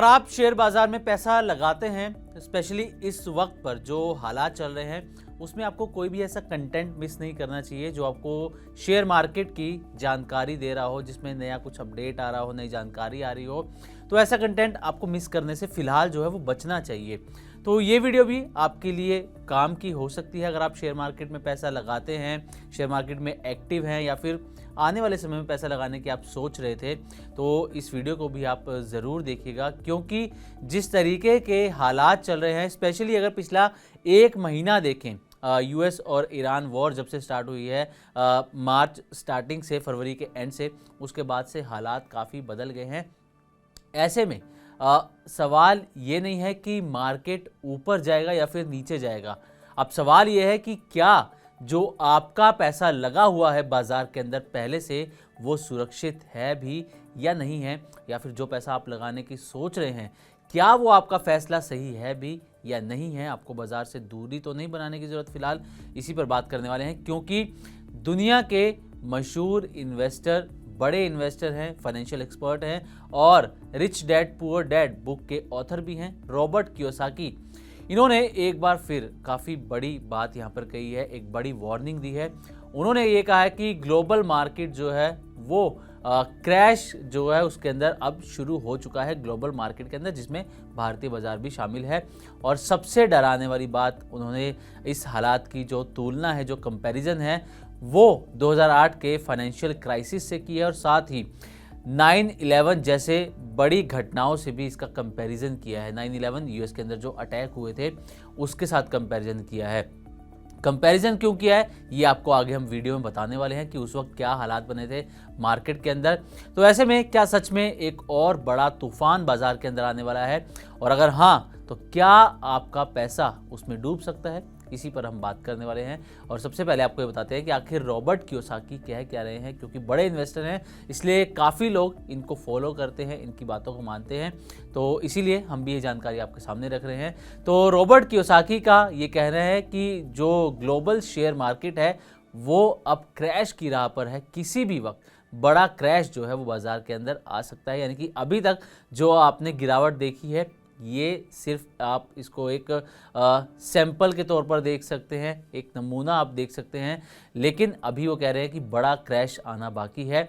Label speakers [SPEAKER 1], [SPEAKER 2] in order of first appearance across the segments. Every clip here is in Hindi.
[SPEAKER 1] अगर आप शेयर बाजार में पैसा लगाते हैं, स्पेशली इस वक्त पर जो हालात चल रहे हैं, उसमें आपको कोई भी ऐसा कंटेंट मिस नहीं करना चाहिए जो आपको शेयर मार्केट की जानकारी दे रहा हो, जिसमें नया कुछ अपडेट आ रहा हो, नई जानकारी आ रही हो। तो ऐसा कंटेंट आपको मिस करने से फिलहाल जो है वो बचना चाहिए। तो ये वीडियो भी आपके लिए काम की हो सकती है अगर आप शेयर मार्केट में पैसा लगाते हैं, शेयर मार्केट में एक्टिव हैं, या फिर आने वाले समय में पैसा लगाने की आप सोच रहे थे। तो इस वीडियो को भी आप ज़रूर देखिएगा, क्योंकि जिस तरीके के हालात चल रहे हैं, स्पेशली अगर पिछला एक महीना देखें, यूएस और ईरान वॉर जब से स्टार्ट हुई है, मार्च स्टार्टिंग से, फरवरी के एंड से, उसके बाद से हालात काफ़ी बदल गए हैं। ऐसे में सवाल ये नहीं है कि मार्केट ऊपर जाएगा या फिर नीचे जाएगा। अब सवाल ये है कि क्या जो आपका पैसा लगा हुआ है बाजार के अंदर पहले से, वो सुरक्षित है भी या नहीं है, या फिर जो पैसा आप लगाने की सोच रहे हैं, क्या वो आपका फैसला सही है भी या नहीं है। आपको बाजार से दूरी तो नहीं बनाने की ज़रूरत फिलहाल, इसी पर बात करने वाले हैं, क्योंकि दुनिया के मशहूर इन्वेस्टर, बड़े इन्वेस्टर हैं, फाइनेंशियल एक्सपर्ट हैं और rich dad poor dad book के ऑथर भी हैं, रॉबर्ट कियोसाकी। इन्होंने एक बार फिर काफ़ी बड़ी बात यहाँ पर कही है, एक बड़ी वार्निंग दी है। उन्होंने ये कहा है कि ग्लोबल मार्केट जो है वो क्रैश जो है उसके अंदर अब शुरू हो चुका है, ग्लोबल मार्केट के अंदर, जिसमें भारतीय बाजार भी शामिल है। और सबसे डराने वाली बात उन्होंने इस हालात की जो तुलना है, जो कंपैरिजन है, वो 2008 के फाइनेंशियल क्राइसिस से की है, और साथ ही 9/11 जैसे बड़ी घटनाओं से भी इसका कंपैरिजन किया है। 9/11 यूएस के अंदर जो अटैक हुए थे उसके साथ कंपैरिजन किया है। कंपैरिजन क्यों किया है ये आपको आगे हम वीडियो में बताने वाले हैं कि उस वक्त क्या हालात बने थे मार्केट के अंदर। तो ऐसे में क्या सच में एक और बड़ा तूफान बाजार के अंदर आने वाला है, और अगर हाँ तो क्या आपका पैसा उसमें डूब सकता है, इसी पर हम बात करने वाले हैं। और सबसे पहले आपको ये बताते हैं कि आखिर रॉबर्ट कियोसाकी कह रहे हैं, क्योंकि बड़े इन्वेस्टर हैं इसलिए काफ़ी लोग इनको फॉलो करते हैं, इनकी बातों को मानते हैं, तो इसीलिए हम भी ये जानकारी आपके सामने रख रहे हैं। तो रॉबर्ट कियोसाकी का ये कहना है कि जो ग्लोबल शेयर मार्केट है वो अब क्रैश की राह पर है, किसी भी वक्त बड़ा क्रैश जो है वो बाजार के अंदर आ सकता है। यानी कि अभी तक जो आपने गिरावट देखी है, ये सिर्फ आप इसको एक सैंपल के तौर पर देख सकते हैं, एक नमूना आप देख सकते हैं, लेकिन अभी वो कह रहे हैं कि बड़ा क्रैश आना बाकी है।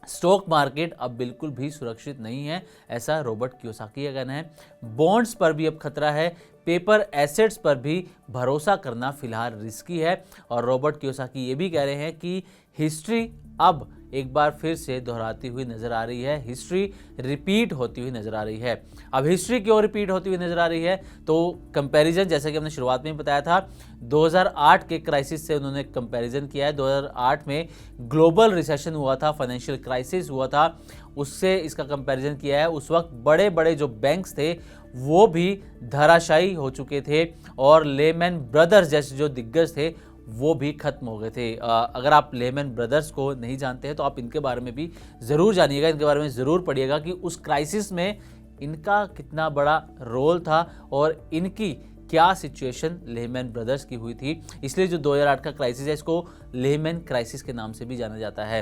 [SPEAKER 1] स्टॉक मार्केट अब बिल्कुल भी सुरक्षित नहीं है, ऐसा रॉबर्ट कियोसाकी का कहना है। बॉन्ड्स पर भी अब खतरा है, पेपर एसेट्स पर भी भरोसा करना फिलहाल रिस्की है। और रॉबर्ट कियोसाकी ये भी कह रहे हैं कि हिस्ट्री अब एक बार फिर से दोहराती हुई नजर आ रही है, हिस्ट्री रिपीट होती हुई नजर आ रही है। अब हिस्ट्री क्यों रिपीट होती हुई नजर आ रही है, तो कंपैरिजन जैसे कि हमने शुरुआत में बताया था, 2008 के क्राइसिस से उन्होंने कंपैरिजन किया है। 2008 में ग्लोबल रिसेशन हुआ था, फाइनेंशियल क्राइसिस हुआ था, उससे इसका कंपैरिजन किया है। उस वक्त बड़े बड़े जो बैंक्स थे वो भी धराशायी हो चुके थे, और लेमैन ब्रदर्स जैसे जो दिग्गज थे वो भी खत्म हो गए थे। अगर आप लेमैन ब्रदर्स को नहीं जानते हैं तो आप इनके बारे में भी ज़रूर जानिएगा, इनके बारे में ज़रूर पढ़िएगा कि उस क्राइसिस में इनका कितना बड़ा रोल था और इनकी क्या सिचुएशन लेमैन ब्रदर्स की हुई थी। इसलिए जो 2008 का क्राइसिस है इसको लेमैन क्राइसिस के नाम से भी जाना जाता है।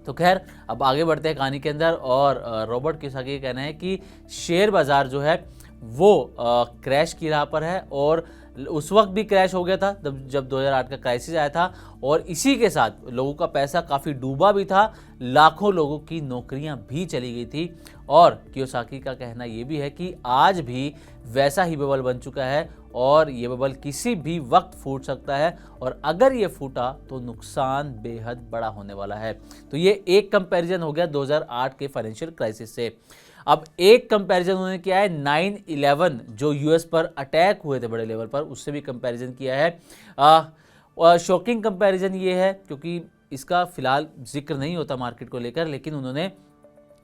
[SPEAKER 1] तो खैर अब आगे बढ़ते हैं कहानी के अंदर, और रॉबर्ट कियोसाकी का कहना है कि शेयर बाज़ार जो है वो क्रैश की राह पर है, और उस वक्त भी क्रैश हो गया था जब 2008 का क्राइसिस आया था, और इसी के साथ लोगों का पैसा काफ़ी डूबा भी था, लाखों लोगों की नौकरियां भी चली गई थी। और कियोसाकी का कहना ये भी है कि आज भी वैसा ही बबल बन चुका है, और ये बबल किसी भी वक्त फूट सकता है, और अगर ये फूटा तो नुकसान बेहद बड़ा होने वाला है। तो ये एक कंपैरिजन हो गया 2008 के फाइनेंशियल क्राइसिस से। अब एक कंपैरिजन उन्होंने किया है 9/11 जो यूएस पर अटैक हुए थे बड़े लेवल पर, उससे भी कंपैरिजन किया है। शॉकिंग कंपैरिजन ये है क्योंकि इसका फिलहाल जिक्र नहीं होता मार्केट को लेकर, लेकिन उन्होंने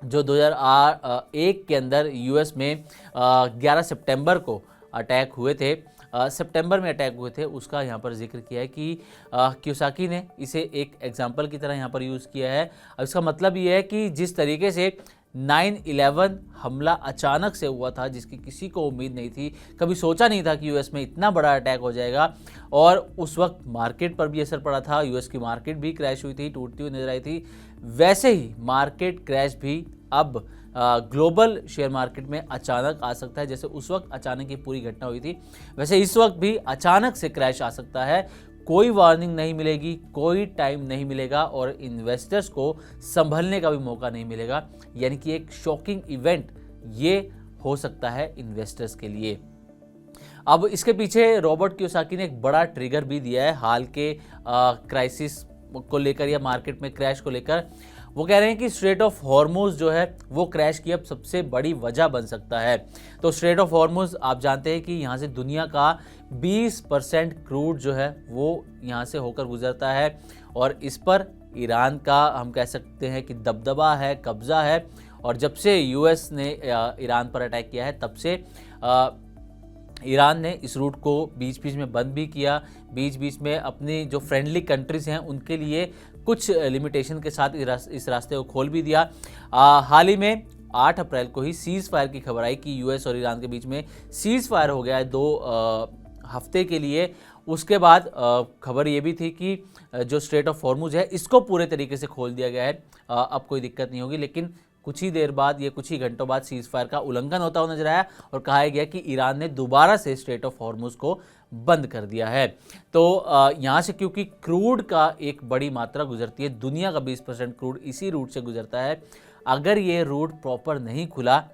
[SPEAKER 1] जो 2001 के अंदर यूएस में 11 सितंबर को अटैक हुए थे, सितंबर में अटैक हुए थे, उसका यहाँ पर जिक्र किया है कि कियोसाकी ने इसे एक एग्जाम्पल की तरह यहाँ पर यूज़ किया है। अब इसका मतलब ये है कि जिस तरीके से 9/11 हमला अचानक से हुआ था, जिसकी किसी को उम्मीद नहीं थी, कभी सोचा नहीं था कि यूएस में इतना बड़ा अटैक हो जाएगा, और उस वक्त मार्केट पर भी असर पड़ा था, यूएस की मार्केट भी क्रैश हुई थी, टूटती हुई नजर आई थी। वैसे ही मार्केट क्रैश भी अब ग्लोबल शेयर मार्केट में अचानक आ सकता है। जैसे उस वक्त अचानक ये पूरी घटना हुई थी, वैसे इस वक्त भी अचानक से क्रैश आ सकता है। कोई वार्निंग नहीं मिलेगी, कोई टाइम नहीं मिलेगा और इन्वेस्टर्स को संभलने का भी मौका नहीं मिलेगा। यानी कि एक शॉकिंग इवेंट ये हो सकता है इन्वेस्टर्स के लिए। अब इसके पीछे रॉबर्ट कियोसाकी ने एक बड़ा ट्रिगर भी दिया है हाल के क्राइसिस को लेकर या मार्केट में क्रैश को लेकर। वो कह रहे हैं कि स्ट्रेट ऑफ हॉर्मुज जो है वो क्रैश की अब सबसे बड़ी वजह बन सकता है। तो स्ट्रेट ऑफ हॉर्मुज आप जानते हैं कि यहाँ से दुनिया का 20% क्रूड जो है वो यहाँ से होकर गुजरता है और इस पर ईरान का हम कह सकते हैं कि दबदबा है, कब्जा है। और जब से यूएस ने ईरान पर अटैक किया है तब से ईरान ने इस रूट को बीच बीच में बंद भी किया, बीच बीच में अपनी जो फ्रेंडली कंट्रीज़ हैं उनके लिए कुछ लिमिटेशन के साथ इस रास्ते को खोल भी दिया। हाल ही में 8 अप्रैल को ही सीज़ फायर की खबर आई कि यूएस और ईरान के बीच में सीज़ फायर हो गया है 2 हफ्ते के लिए। उसके बाद खबर ये भी थी कि जो स्ट्रेट ऑफ हॉर्मुज है इसको पूरे तरीके से खोल दिया गया है, अब कोई दिक्कत नहीं होगी। लेकिन कुछ ही देर बाद, ये कुछ ही घंटों बाद सीज़ फायर का उल्लंघन होता हुआ नजर आया और कहा गया कि ईरान ने दोबारा से स्ट्रेट ऑफ हॉर्मुज को बंद कर दिया है। तो यहाँ से क्योंकि क्रूड का एक बड़ी मात्रा गुजरती है, दुनिया का 20% क्रूड इसी रूट से गुजरता है। अगर ये रूट प्रॉपर नहीं खुला,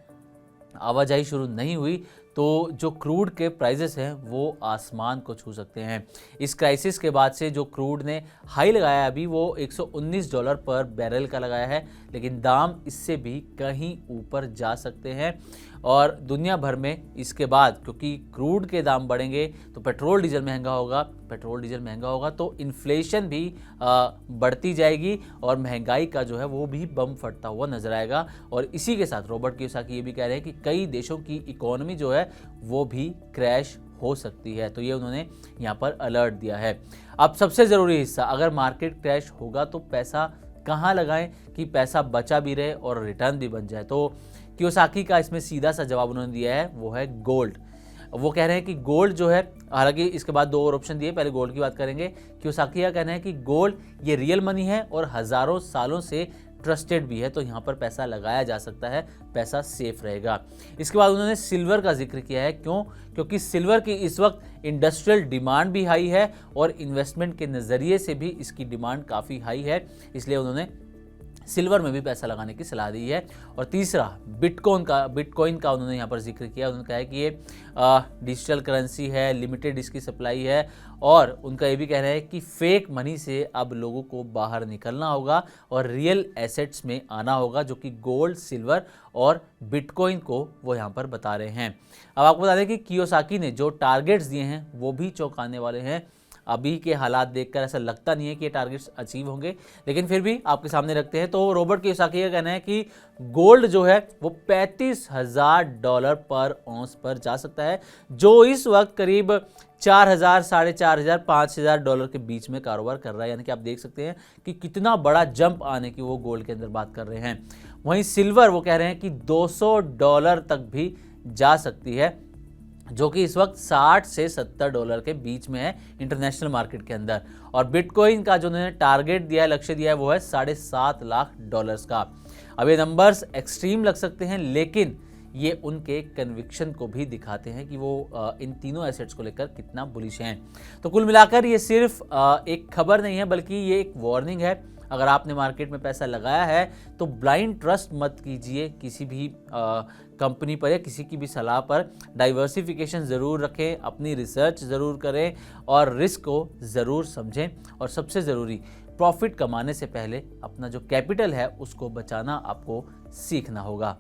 [SPEAKER 1] आवाजाही शुरू नहीं हुई, तो जो क्रूड के प्राइजेस हैं वो आसमान को छू सकते हैं। इस क्राइसिस के बाद से जो क्रूड ने हाई लगाया अभी वो $119 पर बैरल का लगाया है, लेकिन दाम इससे भी कहीं ऊपर जा सकते हैं। और दुनिया भर में इसके बाद क्योंकि क्रूड के दाम बढ़ेंगे तो पेट्रोल डीजल महंगा होगा, पेट्रोल डीजल महंगा होगा तो इन्फ्लेशन भी बढ़ती जाएगी और महंगाई का जो है वो भी बम फटता हुआ नजर आएगा। और इसी के साथ रॉबर्ट कियोसाकी ये भी कह रहे हैं कि कई देशों की इकोनॉमी जो है वो भी क्रैश हो सकती है। तो ये उन्होंने यहाँ पर अलर्ट दिया है। अब सबसे ज़रूरी हिस्सा, अगर मार्केट क्रैश होगा तो पैसा कहाँ लगाएं कि पैसा बचा भी रहे और रिटर्न भी बन जाए। तो कियोसाकी का इसमें सीधा सा जवाब उन्होंने दिया है, वो है गोल्ड। वो कह रहे हैं कि गोल्ड जो है, हालांकि इसके बाद 2 और ऑप्शन दिए, पहले गोल्ड की बात करेंगे। कियोसाकी का कहना है कि गोल्ड ये रियल मनी है और हज़ारों सालों से ट्रस्टेड भी है, तो यहाँ पर पैसा लगाया जा सकता है, पैसा सेफ रहेगा। इसके बाद उन्होंने सिल्वर का जिक्र किया है। क्यों? क्योंकि सिल्वर की इस वक्त इंडस्ट्रियल डिमांड भी हाई है और इन्वेस्टमेंट के नज़रिए से भी इसकी डिमांड काफ़ी हाई है, इसलिए उन्होंने सिल्वर में भी पैसा लगाने की सलाह दी है। और तीसरा बिटकॉइन का उन्होंने यहाँ पर जिक्र किया। उन्होंने कहा है कि ये डिजिटल करेंसी है, लिमिटेड इसकी सप्लाई है और उनका ये भी कहना है कि फेक मनी से अब लोगों को बाहर निकलना होगा और रियल एसेट्स में आना होगा, जो कि गोल्ड, सिल्वर और बिटकॉइन को वो यहाँ पर बता रहे हैं। अब आपको बता दें कि कियोसाकी ने जो टारगेट्स दिए हैं वो भी चौंकाने वाले हैं। अभी के हालात देखकर ऐसा लगता नहीं है कि ये टारगेट्स अचीव होंगे, लेकिन फिर भी आपके सामने रखते हैं। तो रॉबर्ट कियोसाकी का कहना है कि गोल्ड जो है वो $35,000 पर औंस पर जा सकता है, जो इस वक्त करीब 4,000, $4,500, $5,000 के बीच में कारोबार कर रहा है। यानी कि आप देख सकते हैं कि कितना बड़ा जंप आने की वो गोल्ड के अंदर बात कर रहे हैं। वहीं सिल्वर वो कह रहे हैं कि $200 तक भी जा सकती है, जो कि इस वक्त $60 से $70 के बीच में है इंटरनेशनल मार्केट के अंदर। और बिटकॉइन का जो उन्होंने टारगेट दिया है, लक्ष्य दिया है, वो है $7.5 लाख का। अब ये नंबर्स एक्सट्रीम लग सकते हैं, लेकिन ये उनके कन्विक्शन को भी दिखाते हैं कि वो इन तीनों एसेट्स को लेकर कितना बुलिश हैं। तो कुल मिलाकर ये सिर्फ एक खबर नहीं है, बल्कि ये एक वार्निंग है। अगर आपने मार्केट में पैसा लगाया है तो ब्लाइंड ट्रस्ट मत कीजिए किसी भी कंपनी पर या किसी की भी सलाह पर। डाइवर्सिफिकेशन ज़रूर रखें, अपनी रिसर्च ज़रूर करें और रिस्क को ज़रूर समझें। और सबसे ज़रूरी, प्रॉफिट कमाने से पहले अपना जो कैपिटल है उसको बचाना आपको सीखना होगा।